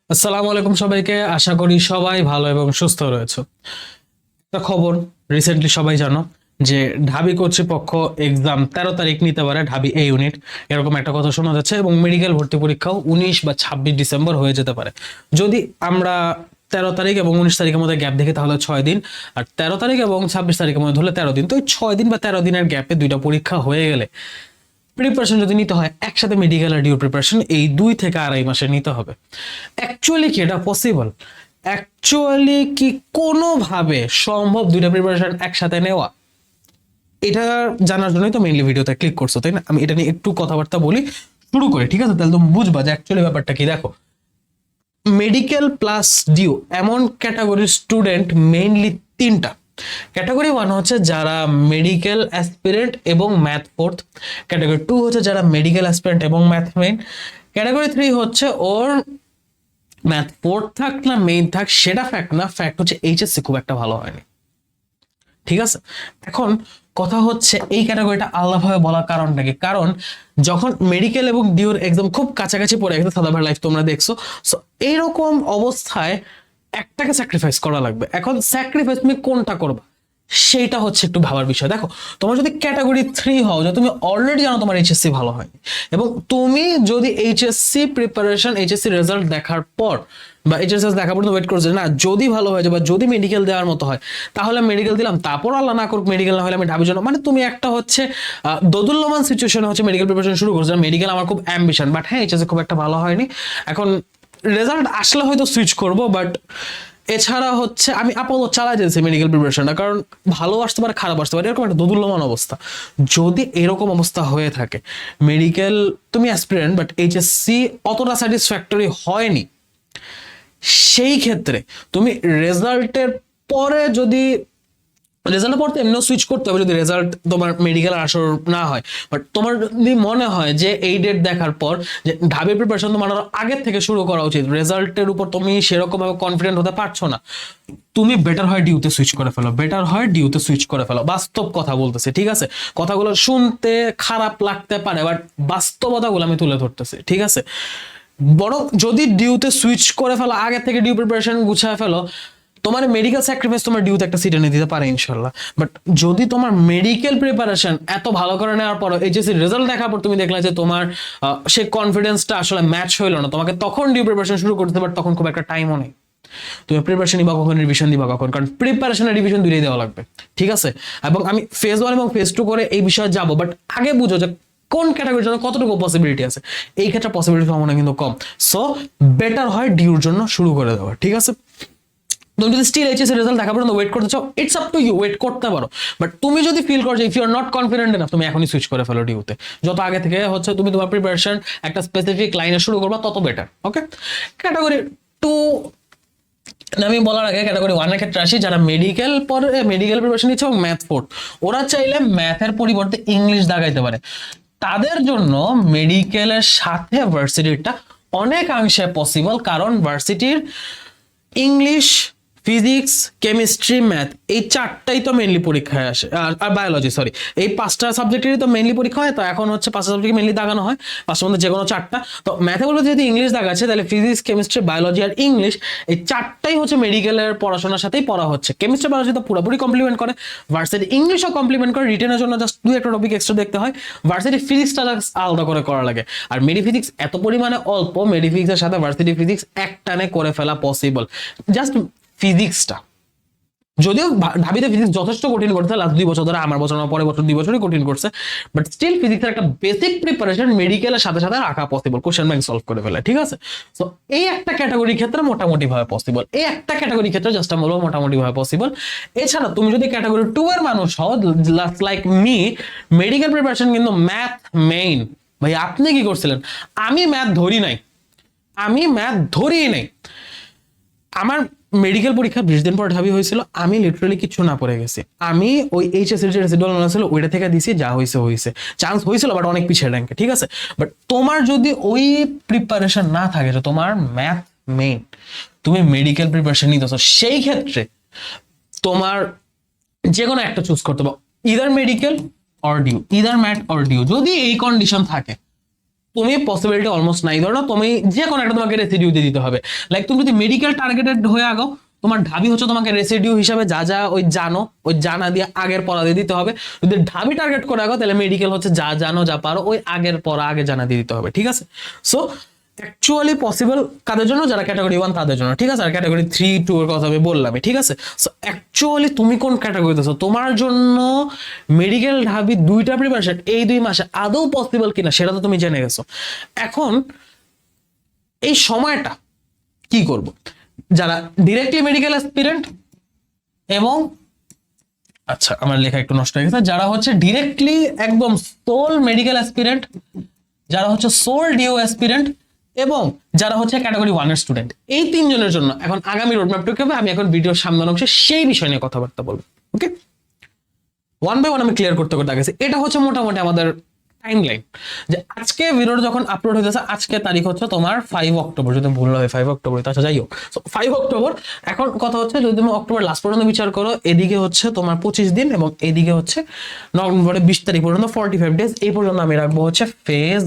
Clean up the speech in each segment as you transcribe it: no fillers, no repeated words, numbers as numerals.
আসসালামু আলাইকুম সবাইকে, আশা করি সবাই ভালো এবং সুস্থ রয়েছে। একটা খবর রিসেন্টলি সবাই জানো যে ঢাবি কর্তৃপক্ষ এক্সাম 13 তারিখ নিতে পারে, ঢাবি এ ইউনিট, এরকম একটা কথা শোনা যাচ্ছে। এবং মেডিকেল ভর্তি পরীক্ষাও 19 বা 26 ডিসেম্বর হয়ে যেতে পারে। যদি আমরা 13 তারিখ এবং 19 তারিখের মধ্যে গ্যাপ দেখি তাহলে 6 দিন, আর 13 তারিখ এবং 26 তারিখের মধ্যে ধরলে 13 দিন। তো এই 6 দিন বা 13 দিনের গ্যাপে দুইটা পরীক্ষা হয়ে গেলে প্রিপারেশন যদি নিতে হয় একসাথে, মেডিকেল আর ডিউ প্রিপারেশন এই 2 থেকে আড়াই মাসে নিতে হবে। অ্যাকচুয়ালি কি এটা পসিবল? অ্যাকচুয়ালি কি কোনোভাবে সম্ভব দুইটা প্রিপারেশন একসাথে নেওয়া? এটা জানার জন্যই তো মেইনলি ভিডিওতে ক্লিক করছো, তাই না? আমি এটা নিয়ে একটু কথাবার্তা বলি, শুরু করি, ঠিক আছে? তাহলে তুমি বুঝবা যে অ্যাকচুয়ালি ব্যাপারটা কি। দেখো, মেডিকেল প্লাস ডিউ এমন ক্যাটাগরির স্টুডেন্ট মেইনলি তিনটা। ক্যাটাগরি ওয়ান হচ্ছে যারা মেডিকেল অ্যাসপিরেন্ট এবং ম্যাথ ফোর্থ। ক্যাটাগরি টু হচ্ছে যারা মেডিকেল অ্যাসপিরেন্ট এবং ম্যাথ মেইন। ক্যাটাগরি থ্রি হচ্ছে ওর ম্যাথ ফোর্থ থাক না মেইন থাক সেটা ফ্যাক্ট না, ফ্যাক্ট হচ্ছে এইচএসসি খুব একটা ভালো হয়নি, ঠিক আছে? এখন কথা হচ্ছে এই ক্যাটাগরিটা আলাদাভাবে বলার কারণটা কি? কারণ যখন মেডিকেল এবং ডিউর এক্সাম খুব কাছাকাছি পড়ে গেছে, সাদাভার লাইফ তোমরা দেখছো, সো এইরকম অবস্থায় একটাকে স্যাক্রিফাইস করা লাগবে। এখন স্যাক্রিফাইস তুমি কোনটা করবা সেইটা হচ্ছে একটু ভাবার বিষয়। দেখো, তোমার যদি ক্যাটাগরি থ্রি হও, যে তুমি অলরেডি জানো তোমার এইচএসসি ভালো হয়নি, এবং তুমি যদি এইচএসসি প্রিপারেশন, এইচএসসি রেজাল্ট দেখার পর বা এইচএসএস দেখা পর্যন্ত ওয়েট করছে না, যদি ভালো হয়ে যায় বা যদি মেডিকেল দেওয়ার মতো হয় তাহলে মেডিকেল দিলাম, তারপর আল্লাহ না করুক মেডিকেল না হলে আমি ঢাবির জন্য, মানে তুমি একটা হচ্ছে দোদুল্যমান সিচুয়েশনে হচ্ছে মেডিকেল প্রিপারেশন শুরু করছো। মেডিকেল আমার খুব অ্যাম্বিশন, বাট হ্যাঁ এইচএসসি খুব একটা ভালো হয়নি, এখন রেজাল্ট আসলে হয়তো সুইচ করব, বাট এছাড়া হচ্ছে আমি আপাতত চালাই যাচ্ছি মেডিকেল প্রিপারেশনটা, কারণ ভালো আসতে পারে খারাপ আসতে পারে, এরকম একটা দোদুল্যমান অবস্থা। যদি এরকম অবস্থা হয়ে থাকে, মেডিকেল তুমি অ্যাসপিরেন্ট বাট এইচএসসি অতটা স্যাটিসফ্যাক্টরি হয়নি, সেই ক্ষেত্রে তুমি রেজাল্টের পরে যদি রেজাল্টের পর তো এমনিও সুইচ করতে হবে যদি রেজাল্ট তোমার মেডিকেল আসর না হয়, বাট তোমার যদি মনে হয় যে এই ডেট দেখার পর যে ঢাবির প্রিপারেশন তোমার আরো আগের থেকে শুরু করা উচিত, রেজাল্টের উপর তুমি সেরকম ভাবে কনফিডেন্ট হতে পারছো না, তুমি বেটার হয় ডিউতে সুইচ করে ফেলো, বেটার হয় ডিউতে সুইচ করে ফেলো। বাস্তব কথা বলতেছে, ঠিক আছে? কথাগুলো শুনতে খারাপ লাগতে পারে, বাট বাস্তবতাগুলো আমি তুলে ধরতেছি, ঠিক আছে? বরং যদি ডিউতে সুইচ করে ফেলো, আগে থেকে ডিউ প্রিপারেশন গুছায় ফেলো, তোমার মেডিকেল স্যাক্রিফাইস তোমার ডিউতে একটা সিট এনে দিতে পারে ইনশাল্লাহ। বাট যদি তোমার মেডিকেল প্রিপারেশন এত ভালো করে নেওয়ার পর এইচএসসি রেজাল্ট দেখার পর তুমি দেখলে যে তোমার সে কনফিডেন্সটা আসলে ম্যাচ হইলো না, তোমাকে তখন ডিউ প্রিপারেশন শুরু করতে, বাট তখন খুব একটা টাইমও নেই। তুমি প্রিপারেশন নিবা কখন, রিভিশন দিবা কখন? কারণ প্রিপারেশন আর রিভিশন দুইটাই দেওয়া লাগবে, ঠিক আছে? এবং আমি ফেজ ওয়ান এবং ফেজ টু করে এই বিষয়ে যাবো, বাট আগে বুঝো যে কোন ক্যাটাগরির জন্য কতটুকু পসিবিলিটি আছে। এই ক্ষেত্রে পসিবিলিটি সম্ভাবনা কিন্তু কম, সো বেটার হয় ডিউর জন্য শুরু করে দেওয়া, ঠিক আছে? তুমি যদি স্টিল এইচএস এর রেজাল্ট দেখা পর্যন্ত ওয়েট করতে চাও, it's up to you, wait করতে পারো। বাট তুমি যদি ফিল করো যে if you are not confident enough, তুমি এখনই সুইচ করে ফেলো ডিউতে। যত আগে থেকে হচ্ছে তুমি তোমার প্রিপারেশন একটা স্পেসিফিক লাইনে শুরু করবা, তত বেটার। ওকে, ক্যাটাগরি টু আমি বলার আগে ক্যাটাগরি ওয়ানের ক্ষেত্রে আসি, যারা মেডিকেল পরে মেডিকেল প্রিপারেশন নিচ্ছে এবং ম্যাথ ফোর্থ, ওরা চাইলে ম্যাথের পরিবর্তে ইংলিশ দাগাইতে পারে। তাদের জন্য মেডিকেলের সাথে ভার্সিটিটা অনেকাংশে পসিবল, কারণ ভার্সিটির ইংলিশ, ফিজিক্স, কেমিস্ট্রি, ম্যাথ এই চারটাই তো মেইনলি পরীক্ষায় আসে, আর বায়োলজি, সরি, এই পাঁচটা সাবজেক্টেরই তো মেইনলি পরীক্ষা হয়। তো এখন হচ্ছে পাঁচটা সাবজেক্ট মেইনলি দাগানো হয়, পাঁচটার মধ্যে যে কোনো চারটা। তো ম্যাথে বলতে যদি ইংলিশ দাগাচ্ছে, তাহলে ফিজিক্স, কেমিস্ট্রি, বায়োলজি আর ইংলিশ এই চারটাই হচ্ছে মেডিকেলের পড়াশোনার সাথেই পড়া হচ্ছে। কেমিস্ট্রি, বায়োলজি তো পুরোপুরি কমপ্লিমেন্ট করে, ভার্সিটি ইংলিশও কমপ্লিমেন্ট করে, রিটেনের জন্য জাস্ট দুই একটা টপিক এক্সট্রা দেখতে হয়। ভার্সিটি ফিজিক্সটা আলাদা করে করা লাগে, আর মেডি ফিজিক্স এত পরিমাণে অল্প, মেডি ফিজিক্সের সাথে ভার্সিটি ফিজিক্স একটানে করে ফেলা পসিবল। জাস্ট ফিজিক্সটা, যদিও ঢাবিতে ফিজিক্স যথেষ্ট কঠিন করছে লাস্ট 2 বছর ধরে, আমার বছর না পরের বছর 2 বছরই কঠিন করছে, বাট স্টিল ফিজিক্সের একটা বেসিক প্রিপারেশন মেডিকেলের সাথে সাথে রাখা পসিবল, কোশ্চেন ব্যাংক সলভ করে ফেলে, ঠিক আছে? সো এই একটা ক্যাটাগরির ক্ষেত্রে মোটামুটি ভাবে পসিবল, এই একটা ক্যাটাগরির ক্ষেত্রে জাস্ট আমি বলবো মোটামুটি ভাবে পসিবল। এছাড়া তুমি যদি ক্যাটাগরি টু এর মানুষ হও, লাইক মি, মেডিকেল প্রিপারেশন কিন্তু ম্যাথ মেইন। ভাই আপনি কি করছিলেন? আমি ম্যাথ ধরি নাই, আমি ম্যাথ ধরিই নাই। আমার মেডিকেল পরীক্ষা 20 দিন পর ঢাবি হয়েছিল, আমি লিটারালি কিছু না পড়ে গেছি। আমি ওই এইচএসসি যে রেসিডুয়াল মনে ছিল ওইটা থেকে দিছি, যা হয়েছে হয়েছে, চান্স হয়েছিল বাট অনেক পিছিয়ে র্যাঙ্কে, ঠিক আছে? বাট তোমার যদি ওই প্রিপারেশন না থাকে যে তোমার ম্যাথ মেইন, তুমি মেডিকেল প্রিপারেশন নিতেছো, সেই ক্ষেত্রে তোমার যে কোনো একটা চুজ করতে পারো, either medical or due, either math or due. যদি এই কন্ডিশন থাকে তুমি পসিবিলিটি অলমোস্ট নাই। ধরো তুমি যে কোনো একটা তোমাকে রেসিডিউ দিয়ে দিতে হবে। লাইক তুমি যদি মেডিকেল টার্গেটেড হয়ে আগাও, তোমার ঢাবি হচ্ছে তোমাকে রেসিডিউ হিসাবে যা যা ওই জানো ওই জানা দিয়ে আগের পড়া দিয়ে দিতে হবে। যদি ঢাবি টার্গেট করে আগাও তাহলে মেডিকেল হচ্ছে যা জানো যা পারো ওই আগের পড়া আগে জানা দিয়ে দিতে হবে, ঠিক আছে? সো অ্যাকচুয়ালি পসিবল কাদের জন্য? যারা ক্যাটাগরি 1 তাদের জন্য, ঠিক আছে? আর ক্যাটাগরি 3 2 এর কথা আমি বললামই, ঠিক আছে? সো অ্যাকচুয়ালি তুমি কোন ক্যাটাগরিতে আছো, তোমার জন্য মেডিকেল ঢাবি দুইটা প্রিপারেশন এই 2 মাসে আদৌ পসিবল কিনা সেটা তো তুমি জেনে গেছো। এখন এই সময়টা কি করব? যারা ডিরেক্টলি মেডিকেল অ্যাসপিরেন্ট এবং আচ্ছা আমার লেখা একটু নষ্ট হয়ে গেছে, যারা হচ্ছে ডিরেক্টলি একদম সোল মেডিকেল অ্যাসপিরেন্ট, যারা হচ্ছে সোল ডিও অ্যাসপিরেন্ট এবং যারা হচ্ছে ক্যাটাগরি 1 এর স্টুডেন্ট, এই তিনজনের জন্য এখন আগামী রোডম্যাপটা কি হবে আমি এখন ভিডিওর সামনের অংশে সেই বিষয় নিয়ে কথাবার্তা বলবো। ওকে, ওয়ান বাই ওয়ান আমি ক্লিয়ার করতে করতে গেছি। এটা হচ্ছে মোটামুটি আমাদের টাইমলাইন, যে আজকে ভিডিওটা যখন আপলোড হইতেছে আজকে তারিখ হচ্ছে তোমার 5 অক্টোবর, যদি ভুল হয় 5 অক্টোবর, আচ্ছা যাই হোক 5 অক্টোবর। এখন কথা হচ্ছে যদি তুমি অক্টোবর লাস্ট পর্যন্ত বিচার করো, এদিকে হচ্ছে তোমার 25 দিন এবং এদিকে হচ্ছে নভেম্বরের 20 তারিখ পর্যন্ত 45 ডেজ, এই পর্যন্ত আমি রাখবো হচ্ছে ফেজ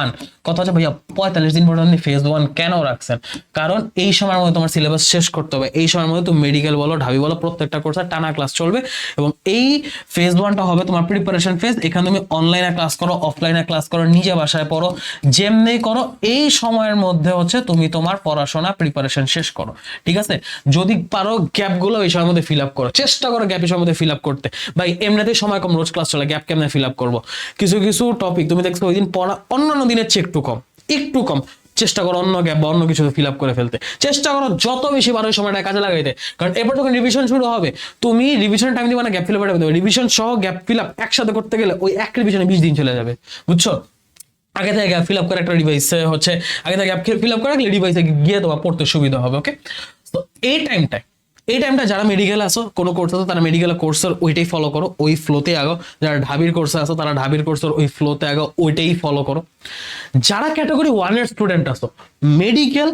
1। কথা হচ্ছে ভাইয়া 45 দিন পর্যন্ত ফেজ 1 কেন রাখছেন? কারণ এই সময়ের মধ্যে তোমার সিলেবাস শেষ করতে হবে, এই সময়ের মধ্যে তুমি মেডিকেল বলো ঢাবি বলো প্রত্যেকটা কোর্সে টানা ক্লাস চলবে এবং এই ফেজ 1টা হবে তোমার প্রিপারেশন ফেজ। এখানে তুমি অনলাইনে ক্লাস করো, অফলাইনে ক্লাস করো, নিজে বাসায় পড়ো, যেমনি করো, এই সময়ের মধ্যে হচ্ছে তুমি তোমার পড়াশোনা প্রিপারেশন শেষ করো, ঠিক আছে? যদি পারো গ্যাপগুলো এই সময়ের মধ্যে ফিল আপ করো, চেষ্টা করো গ্যাপ এই সময়ের মধ্যে ফিল আপ করতে। ভাই এমনিতেই সময় কম, রোজ ক্লাস চলে, গ্যাপ কেমনে ফিল আপ করবো? কিছু কিছু টপিক তুমি দেখছো ওই দিন পড়া অন্যান্য দিনের চেয়ে একটু কম, চেষ্টা করো অন্য গ্যাপ বা অন্য কিছু ফিল আপ করে ফেলতে চেষ্টা করো, যত বেশি পারো ওই সময়টা কাজে লাগাইতে। কারণ এরপর যখন রিভিশন শুরু হবে তুমি রিভিশন টাইম দিবা না গ্যাপ ফিল আপ দেবে, রিভিশন সহ গ্যাপ ফিল আপ একসাথে করতে গেলে ওই এক রিভিশনে 20 দিন চলে যাবে, বুঝছো? আগে থেকে গ্যাপ ফিল আপ করে একটা ডিভাইসে হচ্ছে আগে থেকে গ্যাপ ফিল আপ করে রাখলে ডিভাইসে গিয়ে তোমার পড়তে সুবিধা হবে। ওকে, তো এই টাইমটা যারা মেডিকেলে আসো কোনো কোর্স আছে তারা মেডিকেলের কোর্সের ওইটাই ফলো করো, ওই ফ্লোতে আগাও। যারা ঢাবির কোর্সে আসো তারা ঢাবির কোর্সের ওই ফ্লোতে আগাও, ওইটাই ফলো করো। যারা ক্যাটাগরি 1 এর স্টুডেন্ট আসো মেডিকেল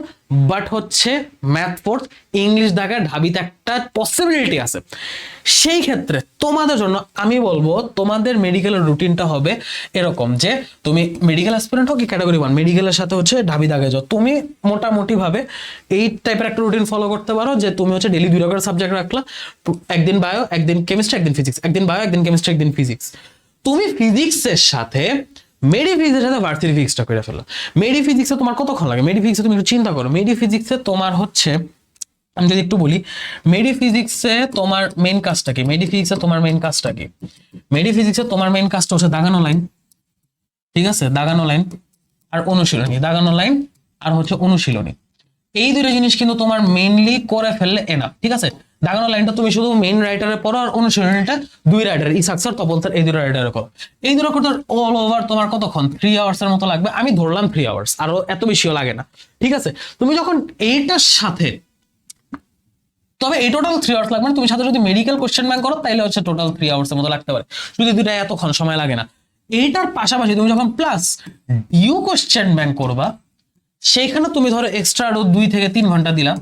বাট হচ্ছে ম্যাথ ফোর্স ইংলিশ দাগায় ঢাবিতে একটা পসিবিলিটি আছে, সেই ক্ষেত্রে তোমাদের জন্য আমি বলবো তোমাদের মেডিকেলের রুটিনটা হবে এরকম যে তুমি মেডিকেল অ্যাসপিরেন্ট হোক কি ক্যাটাগরি 1 মেডিকেলের সাথে হচ্ছে ঢাবি দাগায় যাও, তুমি মোটামুটি ভাবে এই টাইপের একটা রুটিন ফলো করতে পারো যে তুমি হচ্ছে ডেইলি 2 রকমের সাবজেক্ট রাখলা, একদিন বায়ো একদিন কেমিস্ট্রি একদিন ফিজিক্স, একদিন বায়ো একদিন কেমিস্ট্রি একদিন ফিজিক্স। তুমি ফিজিক্সের সাথে মেডি ফিজিক্সের সাথে ভার্সিটি ফিজিক্সটা করে ফেলো। মেডি ফিজিক্সে তোমার কতক্ষণ লাগে? মেডি ফিজিক্সে তুমি একটু চিন্তা করো, মেডি ফিজিক্সে তোমার হচ্ছে আমি যদি একটু বলি মেডি ফিজিক্সে তোমার মেইন কাজটা কি? মেডি ফিজিক্সে তোমার মেইন কাজটা কি? মেডি ফিজিক্সে তোমার মেইন কাজটা হচ্ছে দাগানো লাইন, ঠিক আছে? দাগানো লাইন আর অনুশীলনী, দাগানো লাইন আর হচ্ছে অনুশীলনী, এই দুটো জিনিস কিন্তু তোমার মেইনলি করে ফেললে এনাফ, ঠিক আছে? দাগানো লাইনটা তুমি শুধু মেইন রাইটারে পড়ো আর অনুশীলনীটা 2 writer Isaac sir Tapan sir এই 2 রাইটারে করো। এই দুটো করতে অল ওভার তোমার কতক্ষণ? 3 আওয়ার্স এর মতো লাগবে, আমি ধরলাম 3 আওয়ার্স, আরো এত বেশিও লাগে না, ঠিক আছে? তুমি যখন এইটার সাথে তবে এই টোটাল 3 আওয়ার্স লাগবে না, তুমি সাথে যদি মেডিকেল কোশ্চেন ব্যাংক করো তাহলে হচ্ছে টোটাল 3 আওয়ার্স এর মতো লাগতে পারে, যদি দুটা এতক্ষণ সময় লাগে না। এইটার পাশাপাশি তুমি যখন প্লাস ইউ কোশ্চেন ব্যাংক করবা সেইখানে তুমি ধরো এক্সট্রা আরো 2 থেকে 3 ঘন্টা দিলা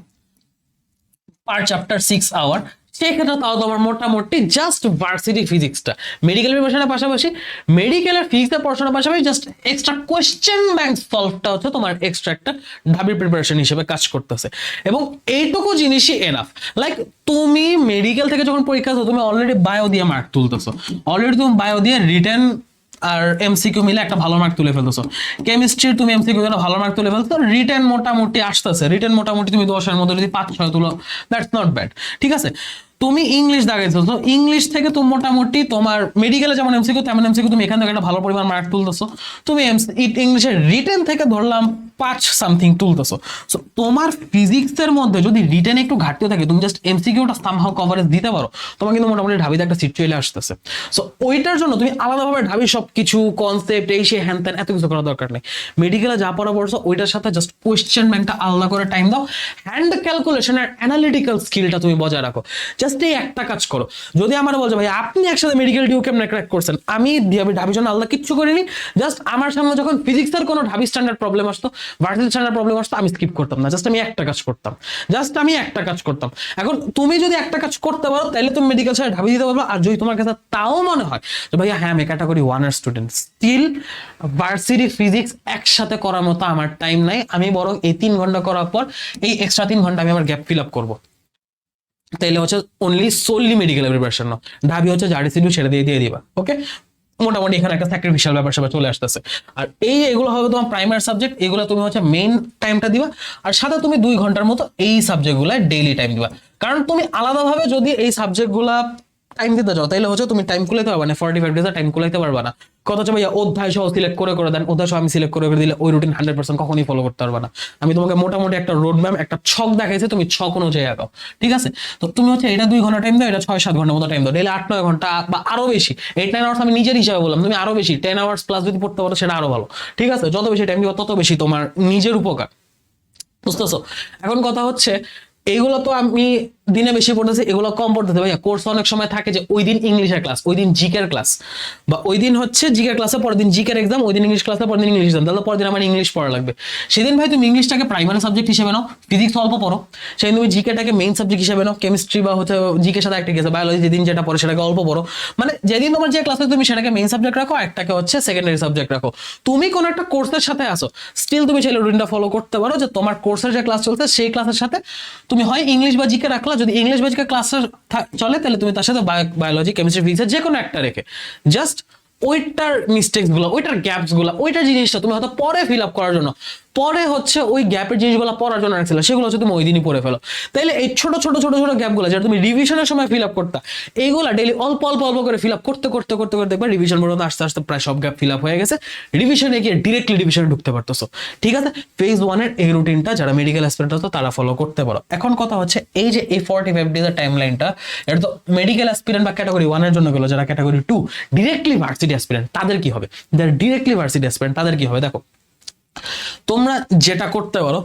পার চ্যাপ্টার 6 আওয়ার, সেক্ষেত্রে তাও তোমার মোটামুটি জাস্ট ভার্সিটি ফিজিক্সটা মেডিকেল প্রিপারেশনের পাশাপাশি মেডিকেলের ফিজিক্সের পড়াশোনার পাশাপাশি জাস্ট এক্সট্রা কোশ্চেন ব্যাংক সলভটা হচ্ছে তোমার এক্সট্রা একটা ঢাবির প্রিপারেশন হিসেবে কাজ করতেছে এবং এইটুকু জিনিসই এনাফ। লাইক তুমি মেডিকেল থেকে যখন পরীক্ষা দাও তুমি অলরেডি বায়ো দিয়ে মার্ক তুলতেছো, অলরেডি তুমি বায়ো দিয়ে রিটেন আর এমসিকিউ মিলে একটা ভালো মার্ক তুলে ফেলতেছো, কেমিস্ট্রির তুমি এমসিকিউ জন্য ভালো মার্ক তুলে ফেলছো, রিটেন মোটামুটি আসতেছে, রিটেন মোটামুটি তুমি 10 এর মধ্যে যদি 5-6 তুলো দ্যাটস নট ব্যাড, ঠিক আছে? তুমি ইংলিশ দাগাইছো, তো ইংলিশ থেকে তুমি মোটামুটি তোমার মেডিকেলে যেমন এমসিকিউ তেমন এমসিকিউ তুমি এখান থেকে একটা ভালো পরিমাণ মার্ক তুলতেছো, তুমি ইংলিশের রিটেন থেকে ধরলাম 5 সামথিং তুলতেছো। সো তোমার ফিজিক্সের মধ্যে যদি রিটেন একটু ঘাটতি থাকে তুমি জাস্ট এমসিকিউটা সামহাউ কভারেজ দিতে পারো, তোমার কিন্তু মোটামুটি ঢাবিতে একটা সিট চলে আসতেছে। সো ওইটার জন্য তুমি আলাদাভাবে ঢাবি সবকিছু কনসেপ্ট এই সে হ্যান ত্যান এত কিছু করার দরকার নেই, মেডিকেলে যা পড়া পড়ছো ওইটার সাথে জাস্ট কোয়েশ্চেন ব্যাংকটা আলাদা করে টাইম দাও, হ্যান্ড ক্যালকুলেশন আর অ্যানালিটিক্যাল স্কিলটা তুমি বজায় রাখো। জাস্ট জাস্ট এই একটা কাজ করো। যদি আমার বলছে ভাই আপনি একসাথে মেডিকেল ডিউ কেমন ক্র্যাক করছেন, আমি ঢাবির জন্য আলাদা কিচ্ছু করিনি, জাস্ট আমার সামনে যখন ফিজিক্সের কোনো ঢাবি স্ট্যান্ডার্ড প্রবলেম আসতো, ভার্সিটি স্ট্যান্ডার্ড প্রবলেম আসতো, আমি স্কিপ করতাম না, জাস্ট আমি একটা কাজ করতাম, এখন তুমি যদি একটা কাজ করতে পারো তাহলে তুমি মেডিকেল সাইড ঢাবি দিতে পারবে। আর যদি তোমার কাছে তাও মনে হয় যে ভাইয়া হ্যাঁ আমি ক্যাটাগরি 1 এর স্টুডেন্ট, স্টিল ভার্সিটি ফিজিক্স একসাথে করার মতো আমার টাইম নাই, আমি বরং এই 3 ঘন্টা করার পর এই এক্সট্রা 3 ঘন্টা আমি আমার গ্যাপ ফিল আপ করবো, তাইলে হচ্ছে অনলি সোললি মেডিকেল প্রিপারেশন নাও, ঢাবি হচ্ছে জারি সিডিউল সেটা দিয়ে দিবা। ওকে, মোটামুটি এখানে একটা স্যাক্রিফিশিয়াল ব্যাপার সবাই চলে আসতেছে। আর এগুলো হবে তোমার প্রাইমারি সাবজেক্ট, এগুলো তুমি হচ্ছে মেইন টাইমটা দিবা, আর সাথে তুমি 2 ঘন্টার মতো এই সাবজেক্টগুলো ডেইলি টাইম দিবা। কারণ তুমি আলাদাভাবে যদি এই সাবজেক্টগুলা টাইম দিতে যাও তাহলে হচ্ছে তুমি টাইম কুলাইতে পারবা না, 45 ডেজে টাইম কুলাইতে পারবা না। কথা হচ্ছে ভাইয়া অধ্যায় সহ সিলেক্ট করে দেন, অধ্যায় সহ আমি সিলেক্ট করে দিলে ওই রুটিন 100% কখনই ফলো করতে পারবা না। আমি তোমাকে মোটামুটি একটা রোড ম্যাপ, একটা ছক দেখাইছি, তুমি ছক অনুযায়ী আগাও, ঠিক আছে? তো তুমি হচ্ছে এটা 2 ঘন্টা টাইম দাও, এটা 6-7 ঘন্টার মতো টাইম দাও, ডেইলি 8-9 ঘন্টা বা আরো বেশি, 8-9 আওয়ার্স আমি নিজের হিসাবে বললাম, তুমি আরো বেশি 10 আওয়ার্স প্লাস যদি পড়তে পারো সেটা আরো ভালো, ঠিক আছে? যত বেশি টাইম দিবা তত বেশি তোমার নিজের উপকার, বুঝতেছো? এখন কথা হচ্ছে এইগুলো তো আমি দিনে বেশি পড়তেছি, এগুলো কম পড়তেছে ভাইয়া। কোর্স অনেক সময় থাকে যে ওই দিন ইংলিশের ক্লাস, ওই দিন জিকের ক্লাস, বা ওই দিন হচ্ছে জিকের ক্লাসে পরের দিন জিকের এক্সাম, ওই দিন ইংলিশ ক্লাসে পরের দিন ইংলিশ এক্সাম, তাহলে পরের দিন আমার ইংলিশ পড়া লাগবে। সেদিন ভাই তুমি ইংলিশটাকে প্রাইমারি সাবজেক্ট হিসেবে নাও, ফিজিক্স অল্প পড়ো, সেদিন তুমি জিকেটাকে মেইন সাবজেক্ট হিসেবে নাও, কেমিস্ট্রি বা হচ্ছে জিকের সাথে একটা গেছে বায়োলজি, যেদিন যেটা পড়ে সেটাকে অল্প পড়ো, মানে যেদিন তোমার যে ক্লাসে তুমি সেটাকে মেইন সাবজেক্ট রাখো, একটাকে হচ্ছে সেকেন্ডারি সাবজেক্ট রাখো। তুমি কোন একটা কোর্সের সাথে আসো, স্টিল তুমি চাইলে রুটিনটা ফলো করতে পারো যে তোমার কোর্সের যে ক্লাস চলছে সেই ক্লাসের সাথে তুমি হয় ইংলিশ বা জিকে রাখলা, যদি ইংলিশ বা জিকে ক্লাস চলে তাহলে তুমি তার সাথে বায়োলজি, কেমিস্ট্রি, ফিজিক্স যে কোনো একটা রেখে জাস্ট ওইটার মিস্টেকস গুলো, ওইটার গ্যাপস গুলো, ওইটার জিনিসটা তুমি হয়তো পরে ফিল আপ করার জন্য, পরে হচ্ছে ওই গ্যাপের জিনিসগুলো পড়ার জন্য রাখছিল, সেগুলো হচ্ছে তুমি ওই দিনই পড়ে ফেলো। তাইলে এই ছোট ছোট ছোট ছোট গ্যাপগুলো যেটা তুমি রিভিশনের সময় ফিল আপ করতে, এইগুলা ডেইলি অল্প অল্প অল্প করে ফিল আপ করতে করতে করতে করতে দেখবে রিভিশন পর্যন্ত আস্তে আস্তে প্রায় সব গ্যাপ ফিল আপ হয়ে গেছে, রিভিশনে গিয়ে ডিরেক্টলি রিভিশনে ঢুকতে পারতেছো, ঠিক আছে? ফেজ 1 এর এই রুটিনটা যারা মেডিকেল অ্যাসপিরেন্ট হতো তারা ফলো করতে পারো। এখন কথা হচ্ছে এই যে এই 45 ডেজের টাইম লাইনটা, এটা তো মেডিকেল অ্যাসপিরেন্ট বা ক্যাটাগরি 1 এর জন্য গেলো, যারা ক্যাটাগরি 2 ডিরেক্টলি ভার্সিটি অ্যাসপিরেন্ট তাদের কি হবে? যারা ডিরেক্টলি ভার্সিটি অ্যাসপিরেন্ট তাদের কি হবে? দেখো তোমরা যেটা করতে পারো,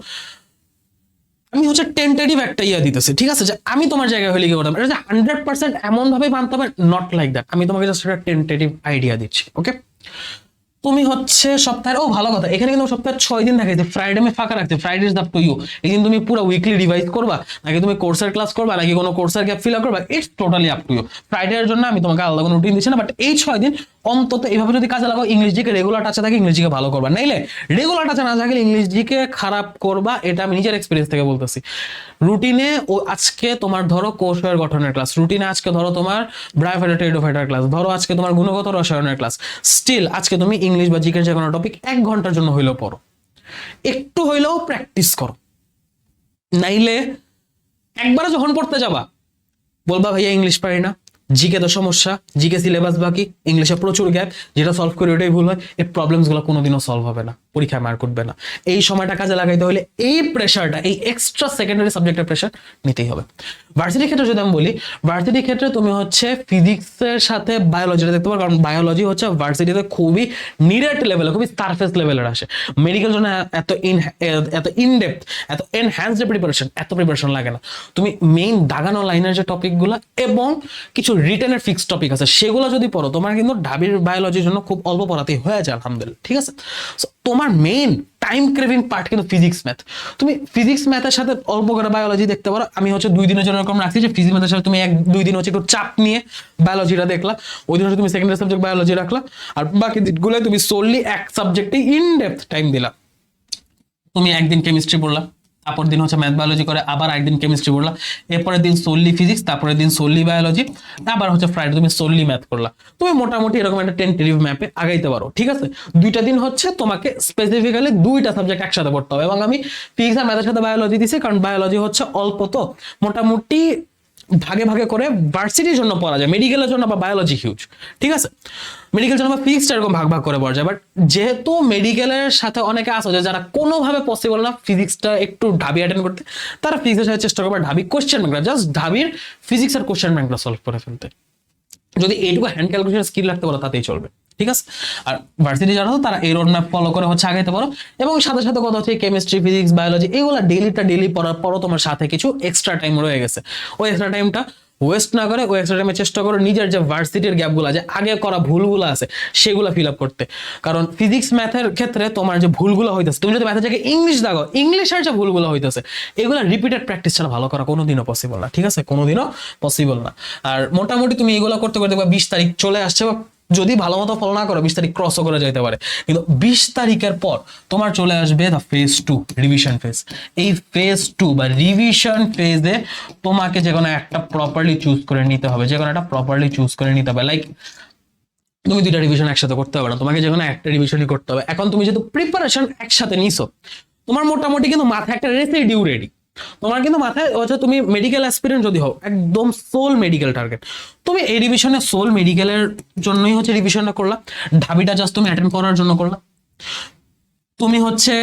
আমি হচ্ছে টেন্টেটিভ একটা ইয়া দিতেছি, ঠিক আছে? যে আমি তোমার জায়গায় হলে কি করতাম, এটা যে 100% এমন ভাবে মানতে হবে, নট লাইক দ্যাট, আমি তোমাকে জাস্ট একটা টেন্টেটিভ আইডিয়া দিচ্ছি। ওকে, তুমি হচ্ছে সপ্তাহের, ভালো কথা, এখানে কিন্তু সপ্তাহে 6 দিন থাকে, ফ্রাইডে আমি ফাঁকা রাখতে, Friday is up to you. এই দিন তুমি পুরো উইকলি রিভাইজ করবা, নাকি তুমি কোর্সের ক্লাস করবা, নাকি কোনো কোর্সের গ্যাপ ফিল আপ করবা, it's totally up to you. Friday এর জন্য আমি তোমাকে আলাদা কোনো রুটিন দিচ্ছি না, বাট এই 6 দিন অন্তত এইভাবে যদি কাজে লাগাও, ইংলিশ জিকে রেগুলার টাচে থাকে, ইংলিশ জিকে ভালো করবা, নাইলে রেগুলার টাচে না থাকলে ইংলিশ জিকে খারাপ করবা, এটা আমি নিজের এক্সপিরিয়েন্স থেকে বলতেছি। রুটিনে আজকে তোমার ধরো কোষের গঠনের ক্লাস, রুটিনে আজকে ধরো তোমার ব্রায়োফাইটার টেরিডোফাইটার ক্লাস, ধরো আজকে তোমার গুণগত রসায়নের ক্লাস, স্টিল আজকে তুমি ইংলিশ বা জিকের যে কোনো টপিক 1 ঘন্টার জন্য হইলেও পড়ো, একটু হইলেও প্র্যাকটিস করো, নাইলে একবারে যখন পড়তে যাবা বলবা ভাইয়া ইংলিশ পারি না, জিকে তো সমস্যা, জিকে সিলেবাস বাকি, ইংলিশে প্রচুর গ্যাপ, যেটা সলভ করে ওটাই ভুল হয়, এই প্রবলেমস গুলো কোনোদিনও সলভ হবে না, পরীক্ষায় মার্ক উঠবে না। এই সময়টা কাজে লাগাইতে হলে এই প্রেশারটা, এই এক্সট্রা সেকেন্ডারি সাবজেক্টের প্রেশার নিতেই হবে। ভার্সিটির ক্ষেত্রে যদি আমি বলি, ভার্সিটির ক্ষেত্রে তুমি হচ্ছে ফিজিক্সের সাথে বায়োলজিটা দেখতে পারো, কারণ বায়োলজি হচ্ছে ভার্সিটিতে খুবই নিরেট লেভেলে, খুবই সারফেস লেভেলের আসে। মেডিকেল জন্য এত ইনডেপথ, এত এনহ্যান্সড প্রিপারেশন, এত প্রিপারেশন লাগে না। তুমি মেইন দাগানো লাইনের যে টপিকগুলো এবং কিছু রিটেনের ফিক্সড টপিক আছে সেগুলো যদি পড়ো, তোমার কিন্তু ঢাবির বায়োলজির জন্য খুব অল্প পড়াতেই হয়ে যায় আলহামদুলিল্লাহ, ঠিক আছে? তোমার মেইন টাইম ক্রেভিং পার্ট কিন্তু ফিজিক্স ম্যাথ। তুমি ফিজিক্স ম্যাথের সাথে অল্প করে বায়োলজি দেখতে পারো। আমি হচ্ছে 2 দিনের জন্য এরকম রাখছি যে ফিজিক্স ম্যাথের সাথে তুমি 1-2 দিন হচ্ছে একটু চাপ নিয়ে বায়োলজিটা দেখলা, ওই দিন হচ্ছে তুমি সেকেন্ডারি সাবজেক্ট বায়োলজি রাখলা, আর বাকি দিনগুলো তুমি সোললি এক সাবজেক্টে ইন ডেপথ টাইম দিলা। তুমি একদিন কেমিস্ট্রি পড়লা, তারপর দিন হচ্ছে ম্যাথ বায়োলজি করে, আবার একদিন কেমিস্ট্রি পড়লা, এরপরের দিন সোললি ফিজিক্স, তারপরের দিন সোললি বায়োলজি, আবার হচ্ছে ফ্রাইডে তুমি সোললি ম্যাথ করলা। তুমি মোটামুটি এরকম একটা টেন্টেটিভ ম্যাপে আগাইতে পারো, ঠিক আছে? 2টা দিন হচ্ছে তোমাকে স্পেসিফিক্যালি 2টা সাবজেক্ট একসাথে পড়তে হবে, এবং আমি ফিজিক্স আর ম্যাথের সাথে বায়োলজি দিছি, কারণ বায়োলজি হচ্ছে অল্প, তো মোটামুটি ভাগে ভাগে করে ভার্সিটির জন্য পড়া যায়, মেডিকেলের জন্য বা বায়োলজি হিউজ, ঠিক আছে? মেডিকেল জন্য বা ফিজিক্সটা এরকম ভাগ ভাগ করে পড়া যায়, বাট যেহেতু মেডিকেলের সাথে অনেকে আসো যে যারা কোনোভাবে পসিবল না ফিজিক্সটা একটু ঢাবি অ্যাটেন্ড করতে, তারা ফিজিক্সের সাথে চেষ্টা করবে ঢাবি কোশ্চেন ব্যাংকটা, জাস্ট ঢাবির ফিজিক্স আর কোশ্চেন ব্যাংকটা সলভ করে ফেলতে। যদি এইটুকু হ্যান্ড ক্যালকুলেশন স্কিল রাখতে পারো তাতেই চলবে, ঠিক আছে? আর ভার্সিটি যারা তারা এই রোড ম্যাপ ফলো করে হচ্ছে আগাইতে পারো, এবং সাথে সাথে কথা হচ্ছে কেমিস্ট্রি, ফিজিক্স, বায়োলজি এগুলো ডেইলিটা ডেইলি পড়ার পরও তোমার সাথে কিছু এক্সট্রা টাইম রয়ে গেছে, ওই এক্সট্রা টাইমটা ওয়েস্ট না করে ওই এক্সট্রা টাইমে চেষ্টা করো নিজের যে ভার্সিটির গ্যাপগুলো যে আগে করা ভুলগুলো আছে সেগুলো ফিল আপ করতে। কারণ ফিজিক্স ম্যাথের ক্ষেত্রে তোমার যে ভুলগুলো হইতেছে, তুমি যদি ম্যাথের জায়গায় ইংলিশ দাও, ইংলিশের যে ভুলগুলো হইতেছে এগুলো রিপিটেড প্র্যাকটিস ছাড়া ভালো করা কোনোদিনও পসিবল না, ঠিক আছে, কোনোদিনও পসিবল না। আর মোটামুটি তুমি এগুলো করতে করতে 20 তারিখ চলে আসছে, বা যদি ভালো মতো ফলো না করো 20 তারিখ ক্রসও করে যেতে পারে, কিন্তু 20 তারিখের পর তোমার চলে আসবে দ্য ফেজ 2 রিভিশন ফেজ। এই ফেজ 2 বা রিভিশন ফেজে তোমাকে যে কোনো একটা প্রপারলি চুজ করে নিতে হবে, যে কোনো একটা প্রপারলি চুজ করে নিতে হবে। লাইক তুমি 2টা রিভিশন একসাথে করতে হবে না, তোমাকে যে কোনো একটা রিভিশনই করতে হবে। এখন তুমি যেহেতু প্রিপারেশন একসাথে নিছো, তোমার মোটামুটি কিন্তু মাথায় একটা রেসিডিউ রেডি। তোমার কিন্তু মাথায় হচ্ছে তুমি মেডিকেল অ্যাসপিরেন্ট যদি হও, একদম সোল মেডিকেল টার্গেট, তুমি এই রিভিশনে সোল মেডিকেলের জন্যই হচ্ছে রিভিশনটা করলা, ঢাবিটা জাস্ট তুমি অ্যাটেন্ড করার জন্য করলা। তুমি হচ্ছে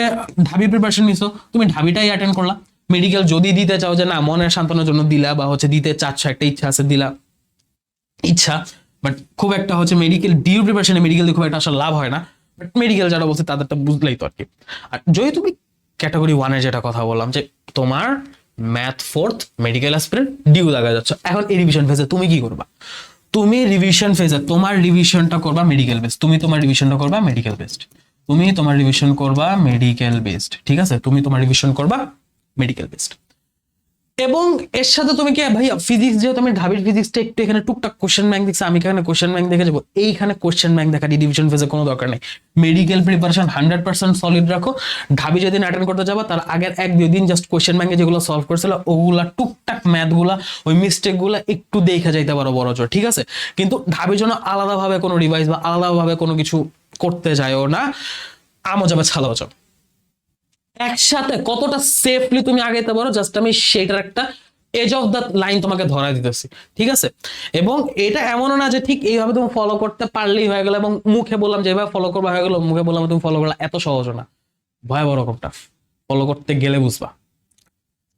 ঢাবি প্রিপারেশন নিছো, তুমি ঢাবিটাই অ্যাটেন্ড করলা। মেডিকেল যদি দিতে চাও যে না মনের সান্ত্বনার জন্য দিলা, বা হচ্ছে দিতে চাচ্ছ একটা ইচ্ছা আছে দিলা, ইচ্ছা, বাট খুব একটা হচ্ছে মেডিকেল ডিউ প্রিপারেশনে মেডিকেল দিয়ে খুব একটা আসলে লাভ হয় না, বাট মেডিকেল যারা বলছে তাদেরটা বুঝলেই তো আর কি। আর যদি তুমি ক্যাটাগরি 1-এর যেটা কথা বললাম যে তোমার math 4th medical aspirant due লাগা যাচ্ছে, এখন এই রিভিশন ফেজে তুমি কি করবা? তুমি রিভিশন ফেজে তোমার রিভিশনটা করবা মেডিকেল বেসড, তুমি তোমার রিভিশনটা করবা মেডিকেল বেসড, তুমি তোমার রিভিশন করবা মেডিকেল বেসড, ঠিক আছে, তুমি তোমার রিভিশন করবা মেডিকেল বেসড। এবং এর সাথে তুমি কি ভাই ফিজিক্স, যেহেতু আমি ঢাবির ফিজিক্সটা একটু এখানে টুকটাক কোশ্চেন ব্যাংক দেখছি, আমি এখানে কোশ্চেন ব্যাংক দেখে যাবো, এইখানে কোশ্চেন ব্যাংক দেখা ডিভিশন ফেজে কোনো দরকার নেই। মেডিকেল প্রিপারেশন 100% সলিড রাখো। ঢাবি যেদিন অ্যাটেন্ড করতে যাবো তার আগের 1-2 দিন জাস্ট কোশ্চেন ব্যাংকে যেগুলো সলভ করছিল ওগুলা টুকটাক ম্যাথগুলা ওই মিস্টেকগুলা একটু দেখা যাইতে পারো বড় জোর, ঠিক আছে, কিন্তু ঢাবির জন্য আলাদাভাবে কোনো রিভাইজ বা আলাদাভাবে কোনো কিছু করতে যায়ও না, আমও যাবে ছালাও যাও। একসাথে কতটা সেফলি তুমি আগাইতে পারো জাস্ট আমি সেটার একটা এজ অফ দ্য লাইন তোমাকে ধরা দিতেছি, ঠিক আছে। এবং এটা এমনও না যে ঠিক এইভাবে তুমি ফলো করতে পারলেই হয়ে গেল, এবং মুখে বললাম যে এভাবে ফলো করবা হয়ে গেল, মুখে বললাম তুমি ফলো করলা, এত সহজ না, ভয়াবহ রকম টাফ। ফলো করতে গেলে বুঝবা,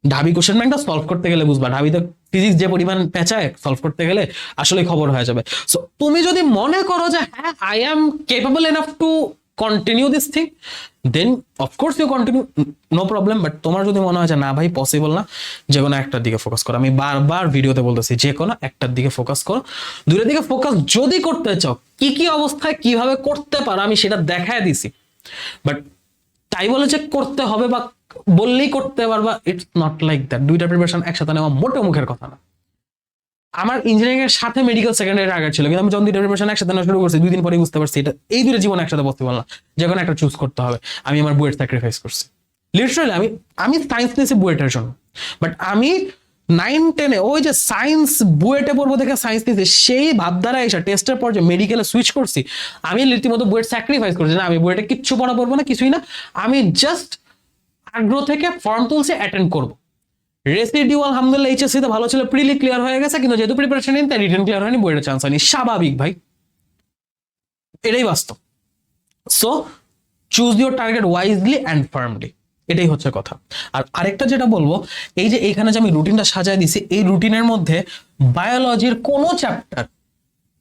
ঢাবি কোশ্চেন ব্যাংকটা সলভ করতে গেলে বুঝবা, ঢাবিতে ফিজিক্স যে পরিমাণ পেঁচায় সলভ করতে গেলে আসলে খবর হয়ে যাবে। সো তুমি যদি মনে করো যে হ্যাঁ I am capable enough to continue this thing, then of course you continue, no problem. But তোমার যদি মনে হয় যে না ভাই পসিবল না, যে কোনো একটার দিকে ফোকাস করো, আমি বারবার ভিডিওতে বলতেছি যে কোনো একটার দিকে ফোকাস করো। দুইটার দিকে ফোকাস যদি করতে চাও, কি কি অবস্থায় কিভাবে করতে পারো আমি সেটা দেখায় দিছি, বাট তাই বলে যে করতে হবে বা বললেই করতে পারবা, ইটস নট লাইক দ্যাট। দুইটা প্রিপারেশন একসাথে নেওয়া মোটে মুখের কথা না। আমার ইঞ্জিনিয়ারিং এর সাথে মেডিকেল সেকেন্ড ইয়ার আগে ছিল, কিন্তু আমি যখন দুইটা প্রিপারেশন একসাথে নেওয়া শুরু করছি 2 দিন পরে বুঝতে পারছি এটা এই দুইটা জীবন একসাথে পসিবল না, যে কোনো একটা চুজ করতে হবে। আমি আমার বুয়েট স্যাক্রিফাইস করছি লিটারালি। আমি সায়েন্স নিয়েছি বুয়েটের জন্য, বাট আমি 9-10-এ ওই যে সায়েন্স বুয়েটে পড়বো দেখে সায়েন্স নিয়েছি, সেই ভাবধারা এসে টেস্টের পর যে মেডিকেলে সুইচ করছি, আমি রীতিমতো বুয়েট স্যাক্রিফাইস করছি না, আমি বুয়েটে কিচ্ছু পড়া পড়বো না, কিছুই না, আমি জাস্ট আগ্রহ থেকে ফর্ম তুলছে অ্যাটেন্ড করবো। রেসিডিউ আলহামদুলিল্লাহ এইচএসসি তে ভালো ছিল, প্রিলি ক্লিয়ার হয়ে গেছে, কিন্তু যেহেতু প্রিপারেশন নিন তাই রিটেন ক্লিয়ার হয়নি, বইয়ের চান্স হয়নি, স্বাভাবিক ভাই, এটাই বাস্তব। So choose your target wisely and firmly, এটাই হচ্ছে কথা। আর আরেকটা যেটা বলবো, এই যে এইখানে যে আমি রুটিনটা সাজায় দিছি, এই রুটিনের মধ্যে বায়োলজির কোনো চ্যাপ্টার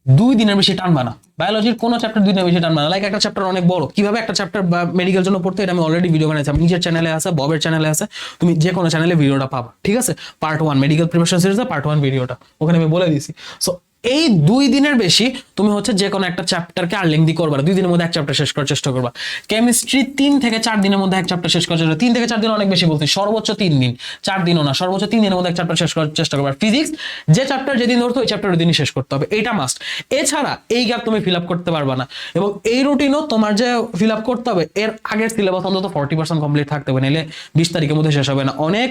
2 দিনের বেশি টানবা না, বায়োলজির কোনো চ্যাপ্টার 2 দিনের বেশি টানবা না। লাইক একটা চ্যাপ্টার অনেক বড়, কিভাবে একটা চ্যাপ্টার মেডিকেল জন্য পড়তে, এটা আমি অলরেডি ভিডিও বানাইছি, আমার নিজের চ্যানেলে আছে, ববের চ্যানেলে আছে, তুমি যে কোনো চ্যানেলে ভিডিওটা পাবা, ঠিক আছে। পার্ট 1 মেডিকেল প্রিপারেশন সিরিজে পার্ট 1 ভিডিওটা ওখানে আমি বলে দিয়েছি। সো এই 2 দিনের বেশি তুমি হচ্ছে যে কোনো একটা চ্যাপ্টারকে আর লেংদি করবা না, 2 দিনের মধ্যে এক চ্যাপ্টার শেষ করার চেষ্টা করবা। কেমিস্ট্রি 3 থেকে 4 দিনের মধ্যে এক চ্যাপ্টার শেষ করার চেষ্টা, 3 থেকে 4 দিন অনেক বেশি বলছি, সর্বোচ্চ 3 দিন, 4 দিনও না, সর্বোচ্চ 3 দিনের মধ্যে এক চ্যাপ্টার শেষ করার চেষ্টা করবা। ফিজিক্স যে চ্যাপ্টার যেদিন ধরতো ওই চ্যাপ্টার ওই দিনই শেষ করতে হবে, এটা মাস্ট। এছাড়া এই গ্যাপ তুমি ফিল আপ করতে পারবা না, এবং এই রুটিনও তোমার যে ফিল আপ করতে হবে এর আগের সিলেবাস অন্তত 40% কমপ্লিট থাকতে হবে, নাহলে 20 তারিখের মধ্যে শেষ হবে না। অনেক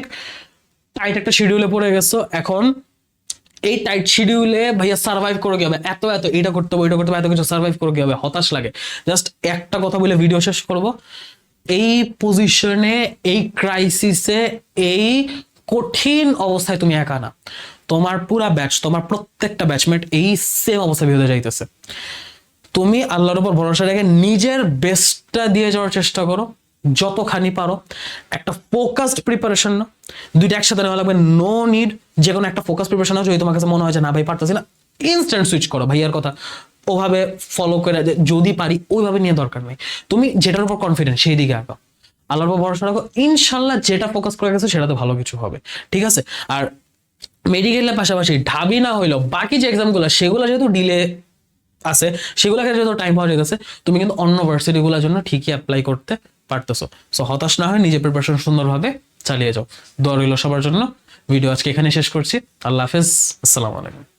টাইট একটা শিডিউলে পড়ে গেছো, এখন এই টাইট শিডিউলে ভাইয়া সার্ভাইভ করে কি হবে, এত এত এটা করতে হবে ওইটা করতে হবে, এত কিছু সার্ভাইভ করে কি হবে, হতাশ লাগে। জাস্ট একটা কথা বলে ভিডিও শেষ করব, এই পজিশনে, এই ক্রাইসিসে, এই কঠিন অবস্থায় তুমি একা না, তোমার পুরা ব্যাচ, তোমার প্রত্যেকটা ব্যাচমেট এই সেম অবস্থায় হতে যাইতেছে। তুমি আল্লাহর উপর ভরসা রেখে নিজের বেস্টটা দিয়ে যাওয়ার চেষ্টা করো যতখানি পারো। একটা ফোকাসড প্রিপারেশন না, দুইটা একসাথে নেওয়া লাগবে, নো নিড যে কোনো একটা ফোকাস প্রিপারেশন আছে, যদি তোমার কাছে মনে হয় যে না ভাই পারতেছি না, ইনস্ট্যান্ট সুইচ করো ভাইয়ার কথা, ওভাবে ফলো করে যদি পারি ওইভাবে নিয়ে দরকার নেই, তুমি যেটার উপর কনফিডেন্ট সেই দিকে আঁকাও, আল্লাহর উপর ভরসা রাখো, ইনশাল্লাহ যেটা ফোকাস করে গেছে সেটাতে ভালো কিছু হবে, ঠিক আছে। আর মেডিকেলের পাশাপাশি ঢাবি না হইলেও বাকি যে এক্সামগুলো সেগুলো যেহেতু ডিলে আছে, সেগুলোকে যেহেতু টাইম পাওয়া যেতেছে, তুমি কিন্তু অন্য ভার্সিটিগুলোর জন্য ঠিকই অ্যাপ্লাই করতে পারতেছো। সো হতাশ না হয় নিজের প্রিপারেশন সুন্দরভাবে চালিয়ে যাও। দোয়া রইল সবার জন্য। ভিডিও আজকে এখানে শেষ করছি। আল্লাহ হাফেজ, আসসালামু আলাইকুম।